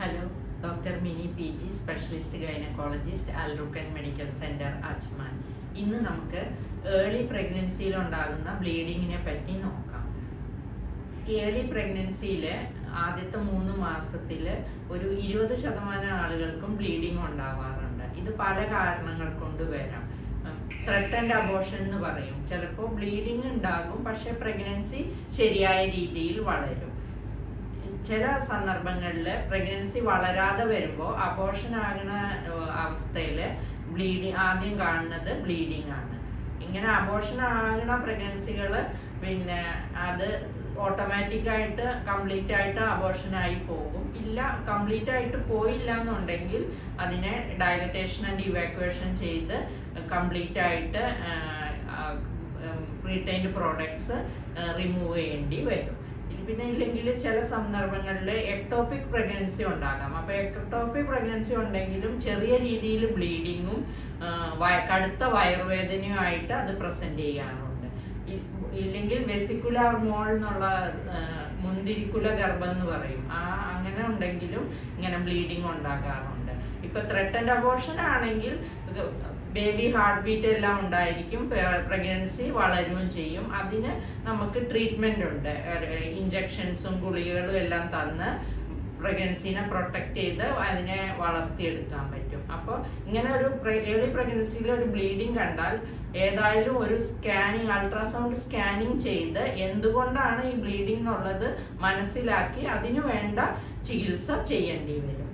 Hello, Dr. Mini PG, Specialist Gynecologist, Al-Rukan Medical Center, Ajman. ഇന്ന് നമുക്ക് early പ്രഗ്നൻസിയിൽ ഉണ്ടാകുന്ന ബ്ലീഡിങ്ങിനെ പറ്റി നോക്കാം. ഏർലി പ്രഗ്നൻസിയിൽ ആദ്യത്തെ 3 മാസത്തിൽ ഒരു 20% ആളുകൾക്കും ബ്ലീഡിങ് ഉണ്ടാവാറുണ്ട്. ഇത് പല കാരണങ്ങൾ കൊണ്ട് വരാം. ത്രട്ടൻഡ് അബോർഷൻ എന്ന് പറയും. ചിലപ്പോൾ ബ്ലീഡിങ് ഉണ്ടാകും, പക്ഷെ പ്രഗ്നൻസി ശരിയായ രീതിയിൽ വളരും. ചില സന്ദർഭങ്ങളിൽ പ്രഗ്നൻസി വളരാതെ വരുമ്പോൾ അബോർഷൻ ആകുന്ന അവസ്ഥയിൽ ആദ്യം കാണുന്നത് ബ്ലീഡിങ് ആണ്. ഇങ്ങനെ അബോർഷൻ ആകുന്ന പ്രഗ്നൻസികൾ അത് ഓട്ടോമാറ്റിക്കായിട്ട് കംപ്ലീറ്റ് ആയിട്ട് അബോർഷനായി പോകും. ഇല്ല, കംപ്ലീറ്റ് ആയിട്ട് പോയില്ല എന്നുണ്ടെങ്കിൽ അതിനെ ഡയലറ്റേഷൻ ആൻഡ് ഇവാക്യുവേഷൻ ചെയ്ത് കംപ്ലീറ്റ് ആയിട്ട് റീറ്റൈൻഡ് പ്രോഡക്ട്സ് റിമൂവ് ചെയ്യേണ്ടി വരും. പിന്നെ ഇല്ലെങ്കിൽ ചില സന്ദർഭങ്ങളിൽ എക്ടോപിക് പ്രഗ്നൻസി ഉണ്ടാകാം. അപ്പോൾ എക്ടോപിക് പ്രഗ്നൻസി ഉണ്ടെങ്കിലും ചെറിയ രീതിയിൽ ബ്ലീഡിങ്ങും കടുത്ത വയറുവേദനയുമായിട്ട് അത് പ്രസന്റ് ചെയ്യാറുണ്ട്. ഇല്ലെങ്കിൽ വെസിക്കുലാർ മോൾ എന്നുള്ള മുന്തിരിക്കുല ഗർഭം എന്ന് പറയും, അങ്ങനെ ഉണ്ടെങ്കിലും ഇങ്ങനെ ബ്ലീഡിങ് ഉണ്ടാകാറുണ്ട്. ഇപ്പൊ ത്രട്ടൻഡ് അബോർഷൻ ആണെങ്കിൽ ബേബി ഹാർട്ട് ബീറ്റ് എല്ലാം ഉണ്ടായിരിക്കും, പ്രഗ്നൻസി വളരുകയും ചെയ്യും. അതിന് നമുക്ക് ട്രീറ്റ്മെന്റ് ഉണ്ട്, ഇഞ്ചക്ഷൻസും ഗുളികകളും എല്ലാം തന്ന് പ്രഗ്നൻസിനെ പ്രൊട്ടക്ട് ചെയ്ത് അതിനെ വളർത്തിയെടുക്കാൻ പറ്റും. അപ്പോൾ ഇങ്ങനെ ഒരു ഏർലി പ്രഗ്നൻസിയിൽ ഒരു ബ്ലീഡിങ് കണ്ടാൽ ഏതായാലും ഒരു സ്കാനിങ്, അൾട്രാസൗണ്ട് സ്കാനിങ് ചെയ്ത് എന്തുകൊണ്ടാണ് ഈ ബ്ലീഡിങ് എന്നുള്ളത് മനസ്സിലാക്കി അതിനു വേണ്ട ചികിത്സ ചെയ്യേണ്ടി വരും.